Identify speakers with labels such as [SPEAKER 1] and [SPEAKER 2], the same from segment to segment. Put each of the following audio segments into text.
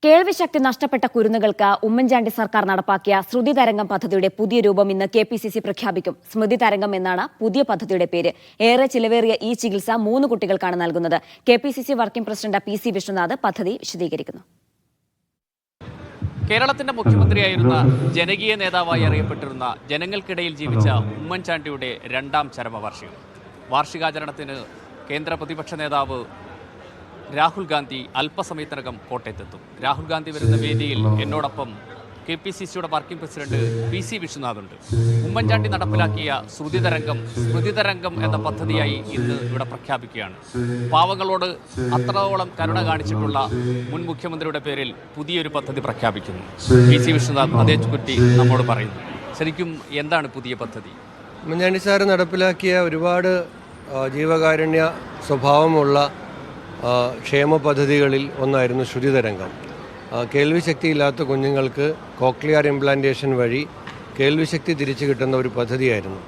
[SPEAKER 1] കേൾവിശക്തി നഷ്ടപ്പെട്ട കുരുന്നുകൾക്ക് ഉമ്മൻചാണ്ടി സർക്കാർ നടപ്പാക്കിയ ശ്രുതി തരംഗം പദ്ധതിയുടെ പുതിയ രൂപം ഇന്ന് KPCC പ്രഖ്യാപിക്കും. സ്മൃതി തരംഗം എന്നാണ് പുതിയ പദ്ധതിയുടെ പേര്. ഏറെ ചിലവേറിയ ഈ ചികിത്സ 3 കുട്ടികൾക്കാണ് നൽകുന്നത്. KPCC working president PC Vishwanath പദ്ധതി വിശദീകരിക്കുന്നു.
[SPEAKER 2] കേരളത്തിന്റെ മുഖ്യമന്ത്രിയായിരുന്ന ജനകീയ നേതാവായി അറിയപ്പെട്ടിരുന്ന ജനങ്ങൾക്കിടയിൽ ജീവിച്ച ഉമ്മൻചാണ്ടിയുടെ 2ാം ചരമവാർഷികം. വാർഷികാചരണത്തിന് കേന്ദ്ര പ്രതിപക്ഷ നേതാവ് രാഹുൽ ഗാന്ധി അല്പസമയത്തിനകം കോട്ടയത്തെത്തും. രാഹുൽ ഗാന്ധി വരുന്ന വേദിയിൽ എന്നോടൊപ്പം KPCCയുടെ വർക്കിംഗ് പ്രസിഡന്റ് PC വിശ്വനാഥുണ്ട്. ഉമ്മൻചാണ്ടി നടപ്പിലാക്കിയ സ്മൃതിതരംഗം എന്ന പദ്ധതിയായി ഇന്ന് ഇവിടെ പ്രഖ്യാപിക്കുകയാണ്. പാവങ്ങളോട് അത്രത്തോളം കരുണ കാണിച്ചിട്ടുള്ള മുൻ മുഖ്യമന്ത്രിയുടെ പേരിൽ പുതിയൊരു പദ്ധതി പ്രഖ്യാപിക്കുന്നു. PC വിശ്വനാഥ് അതേക്കുറിച്ച് നമ്മോട് പറയുന്നു. ശരിക്കും എന്താണ് പുതിയ പദ്ധതി?
[SPEAKER 3] ഉമ്മൻചാണ്ടി സാർ നടപ്പിലാക്കിയ ഒരുപാട് ജീവകാരുണ്യ സ്വഭാവമുള്ള ക്ഷേമ പദ്ധതികളിൽ ഒന്നായിരുന്നു ശ്രുതി തരംഗം. കേൾവിശക്തിയില്ലാത്ത കുഞ്ഞുങ്ങൾക്ക് കോക്ലിയർ ഇംപ്ലാന്റേഷൻ വഴി കേൾവിശക്തി തിരിച്ചു കിട്ടുന്ന ഒരു പദ്ധതിയായിരുന്നു.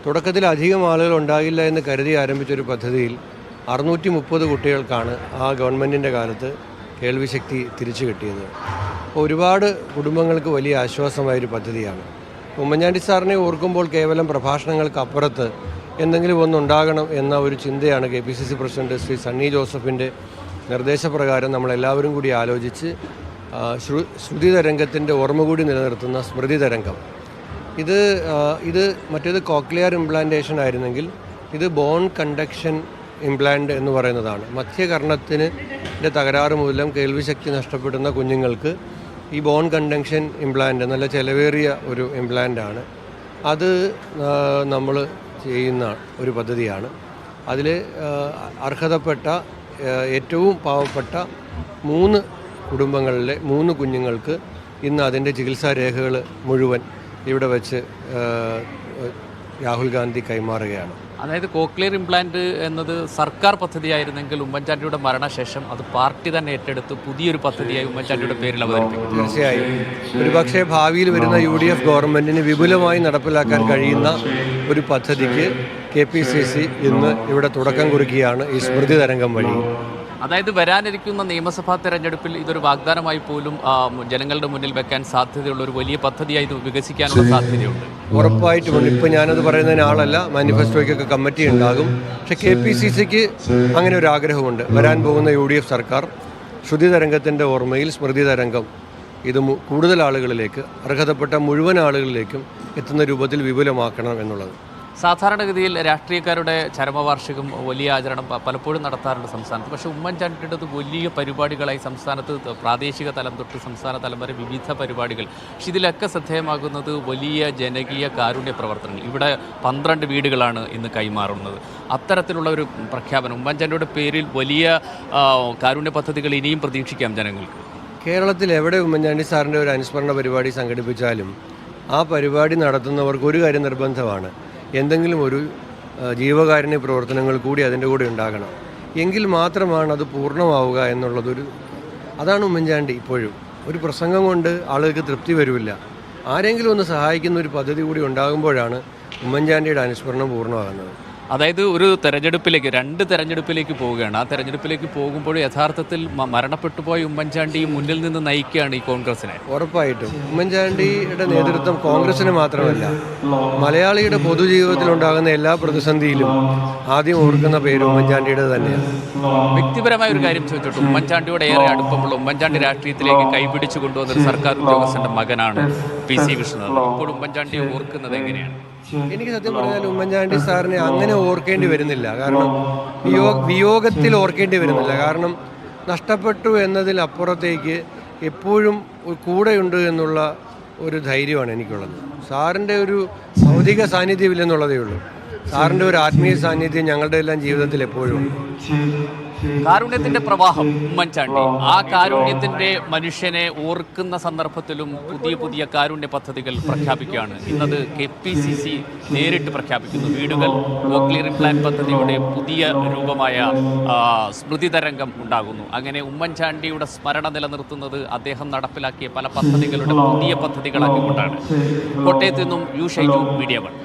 [SPEAKER 3] തുടക്കത്തിൽ അധികം ആളുകൾ ഉണ്ടാകില്ല എന്ന് കരുതി ആരംഭിച്ചൊരു പദ്ധതിയിൽ 630 കുട്ടികൾക്കാണ് ആ ഗവൺമെൻറ്റിൻ്റെ കാലത്ത് കേൾവിശക്തി തിരിച്ചു കിട്ടിയത്. ഒരുപാട് കുടുംബങ്ങൾക്ക് വലിയ ആശ്വാസമായൊരു പദ്ധതിയാണ്. ഉമ്മൻചാണ്ടി സാറിനെ ഓർക്കുമ്പോൾ കേവലം പ്രഭാഷണങ്ങൾക്ക് അപ്പുറത്ത് എന്തെങ്കിലും ഒന്നുണ്ടാകണം എന്ന ഒരു ചിന്തയാണ് KPCC പ്രസിഡന്റ് ശ്രീ സണ്ണി ജോസഫിൻ്റെ നിർദ്ദേശപ്രകാരം നമ്മളെല്ലാവരും കൂടി ആലോചിച്ച് ശ്രുതി തരംഗത്തിൻ്റെ ഓർമ്മ കൂടി നിലനിർത്തുന്ന സ്മൃതി തരംഗം. ഇത് മറ്റേത് കോക്ലിയർ ഇംപ്ലാന്റേഷൻ ആയിരുന്നെങ്കിൽ ഇത് ബോൺ കണ്ടക്ഷൻ ഇംപ്ലാന്റ് എന്ന് പറയുന്നതാണ്. മധ്യകർണത്തിൻ്റെ തകരാറ് മൂലം കേൾവിശക്തി നഷ്ടപ്പെടുന്ന കുഞ്ഞുങ്ങൾക്ക് ഈ ബോൺ കണ്ടക്ഷൻ ഇംപ്ലാന്റ് നല്ല ചിലവേറിയ ഒരു ഇംപ്ലാന്റാണ്. അത് നമ്മൾ ചെയ്യുന്ന ഒരു പദ്ധതിയാണ്. അതിൽ അർഹതപ്പെട്ട ഏറ്റവും പാവപ്പെട്ട 3 കുടുംബങ്ങളിലെ 3 കുഞ്ഞുങ്ങൾക്ക് ഇന്ന് അതിൻ്റെ ചികിത്സാ രേഖകൾ മുഴുവൻ ഇവിടെ വെച്ച് രാഹുൽ ഗാന്ധി കൈമാറുകയാണ്.
[SPEAKER 2] അതായത് കോക്ലിയർ ഇംപ്ലാന്റ് എന്നത് സർക്കാർ പദ്ധതിയായിരുന്നെങ്കിൽ ഉമ്മൻചാണ്ടിയുടെ മരണശേഷം അത് പാർട്ടി തന്നെ ഏറ്റെടുത്ത് പുതിയൊരു പദ്ധതിയായി ഉമ്മൻചാണ്ടിയുടെ പേരിൽ അവതരിപ്പിക്കും.
[SPEAKER 3] തീർച്ചയായും ഒരുപക്ഷെ ഭാവിയിൽ വരുന്ന UDF ഗവൺമെൻറ്റിന് വിപുലമായി നടപ്പിലാക്കാൻ കഴിയുന്ന ഒരു പദ്ധതിക്ക് KPCC ഇന്ന് ഇവിടെ തുടക്കം കുറിക്കുകയാണ് ഈ സ്മൃതി തരംഗം വഴി.
[SPEAKER 2] അതായത് വരാനിരിക്കുന്ന നിയമസഭാ തെരഞ്ഞെടുപ്പിൽ ഇതൊരു വാഗ്ദാനമായി പോലും ജനങ്ങളുടെ മുന്നിൽ വെക്കാൻ സാധ്യതയുള്ള ഒരു വലിയ പദ്ധതിയായി ഇത് വികസിക്കാനുള്ള സാധ്യതയുണ്ട്.
[SPEAKER 3] ഉറപ്പായിട്ടുമുണ്ട്. ഇപ്പോൾ ഞാനത് പറയുന്നതിന് ആളല്ല, മാനിഫെസ്റ്റോയ്ക്കൊക്കെ കമ്മിറ്റി ഉണ്ടാകും. പക്ഷേ KPCCക്ക് അങ്ങനെ ഒരു ആഗ്രഹമുണ്ട്. വരാൻ പോകുന്ന UDF സർക്കാർ ശ്രുതി തരംഗത്തിൻ്റെ ഓർമ്മയിൽ സ്മൃതി തരംഗം ഇത് കൂടുതൽ ആളുകളിലേക്ക്, അർഹതപ്പെട്ട മുഴുവൻ ആളുകളിലേക്കും എത്തുന്ന രൂപത്തിൽ വിപുലമാക്കണം എന്നുള്ളത്.
[SPEAKER 2] സാധാരണഗതിയിൽ രാഷ്ട്രീയക്കാരുടെ ചരമവാർഷികം വലിയ ആചരണം പലപ്പോഴും നടത്താറുണ്ട് സംസ്ഥാനത്ത്. പക്ഷേ ഉമ്മൻചാണ്ടിയുടേത് വലിയ പരിപാടികളായി സംസ്ഥാനത്ത് പ്രാദേശിക തലം തൊട്ട് സംസ്ഥാന തലം വരെ വിവിധ പരിപാടികൾ. പക്ഷെ ഇതിലൊക്കെ ശ്രദ്ധേയമാകുന്നത് വലിയ ജനകീയ കാരുണ്യ പ്രവർത്തനങ്ങൾ. ഇവിടെ 12 വീടുകളാണ് ഇന്ന് കൈമാറുന്നത്. അത്തരത്തിലുള്ള ഒരു പ്രഖ്യാപനം ഉമ്മൻചാണ്ടിയുടെ പേരിൽ വലിയ കാരുണ്യ പദ്ധതികൾ ഇനിയും പ്രതീക്ഷിക്കാം ജനങ്ങൾക്ക്.
[SPEAKER 3] കേരളത്തിൽ എവിടെ ഉമ്മൻചാണ്ടി സാറിൻ്റെ ഒരു അനുസ്മരണ പരിപാടി സംഘടിപ്പിച്ചാലും ആ പരിപാടി നടത്തുന്നവർക്ക് ഒരു കാര്യം നിർബന്ധമാണ്: എന്തെങ്കിലും ഒരു ജീവകാരുണ്യ പ്രവർത്തനങ്ങൾ കൂടി അതിൻ്റെ കൂടെ ഉണ്ടാകണം. എങ്കിൽ മാത്രമാണ് അത് പൂർണ്ണമാവുക അതാണ് ഉമ്മൻചാണ്ടി. ഇപ്പോഴും ഒരു പ്രസംഗം കൊണ്ട് ആളുകൾക്ക് തൃപ്തി വരില്ല. ആരെങ്കിലും ഒന്ന് സഹായിക്കുന്ന ഒരു പദ്ധതി കൂടി ഉണ്ടാകുമ്പോഴാണ് ഉമ്മൻചാണ്ടിയുടെ അനുസ്മരണം പൂർണ്ണമാകുന്നത്.
[SPEAKER 2] അതായത് ഒരു തെരഞ്ഞെടുപ്പിലേക്ക് 2 തെരഞ്ഞെടുപ്പിലേക്ക് പോവുകയാണ്. ആ തെരഞ്ഞെടുപ്പിലേക്ക് പോകുമ്പോൾ യഥാർത്ഥത്തിൽ മരണപ്പെട്ടുപോയ ഉമ്മൻചാണ്ടി മുന്നിൽ നിന്ന് നയിക്കുകയാണ് ഈ കോൺഗ്രസിനെ.
[SPEAKER 3] ഉറപ്പായിട്ടും ഉമ്മൻചാണ്ടിയുടെ നേതൃത്വം കോൺഗ്രസിന് മാത്രമല്ല, മലയാളിയുടെ പൊതുജീവിതത്തിൽ ഉണ്ടാകുന്ന എല്ലാ പ്രതിസന്ധിയിലും ആദ്യം ഓർക്കുന്ന പേര് ഉമ്മൻചാണ്ടിയുടെ തന്നെയാണ്.
[SPEAKER 2] വ്യക്തിപരമായ ഒരു കാര്യം ചോദിച്ചോട്ടെ, ഉമ്മൻചാണ്ടിയോട് ഏറെ അടുപ്പമുള്ള, ഉമ്മൻചാണ്ടി രാഷ്ട്രീയത്തിലേക്ക് കൈപിടിച്ചു കൊണ്ടുവന്നൊരു സർക്കാർ ഉദ്യോഗസ്ഥന്റെ മകനാണ് PC വിശ്വനാഥ്. ഇപ്പോൾ ഉമ്മൻചാണ്ടി ഓർക്കുന്നത് എങ്ങനെയാണ്?
[SPEAKER 3] എനിക്ക് സത്യം പറഞ്ഞാൽ ഉമ്മൻചാണ്ടി സാറിനെ അങ്ങനെ ഓർക്കേണ്ടി വരുന്നില്ല. കാരണം വിയോഗത്തിൽ ഓർക്കേണ്ടി വരുന്നില്ല. കാരണം നഷ്ടപ്പെട്ടു എന്നതിലപ്പുറത്തേക്ക് എപ്പോഴും കൂടെയുണ്ട് എന്നുള്ള ഒരു ധൈര്യമാണ് എനിക്കുള്ളത്. സാറിൻ്റെ ഒരു ഭൗതിക സാന്നിധ്യമില്ലെന്നുള്ളതേ ഉള്ളൂ. സാറിൻ്റെ ഒരു ആത്മീയ സാന്നിധ്യം ഞങ്ങളുടെ എല്ലാം ജീവിതത്തിൽ എപ്പോഴും ഉണ്ട്.
[SPEAKER 2] കാരുണ്യത്തിന്റെ പ്രവാഹം ഉമ്മൻചാണ്ടി. ആ കാരുണ്യത്തിന്റെ മനുഷ്യനെ ഓർക്കുന്ന സന്ദർഭത്തിലും പുതിയ കാരുണ്യ പദ്ധതികൾ പ്രഖ്യാപിക്കുകയാണ്. ഇന്നത് KPCC നേരിട്ട് പ്രഖ്യാപിക്കുന്നു. വീടുകൾ, കോക്ലിയർ ഇംപ്ലാന്റ് പദ്ധതിയുടെ പുതിയ രൂപമായ സ്മൃതി തരംഗം ഉണ്ടാകുന്നു. അങ്ങനെ ഉമ്മൻചാണ്ടിയുടെ സ്മരണ നിലനിർത്തുന്നത് അദ്ദേഹം നടപ്പിലാക്കിയ പല പദ്ധതികളുടെ പുതിയ പദ്ധതികളാക്കിക്കൊണ്ടാണ്. കോട്ടയത്ത് നിന്നും യു ഷൈജു, മീഡിയ 1.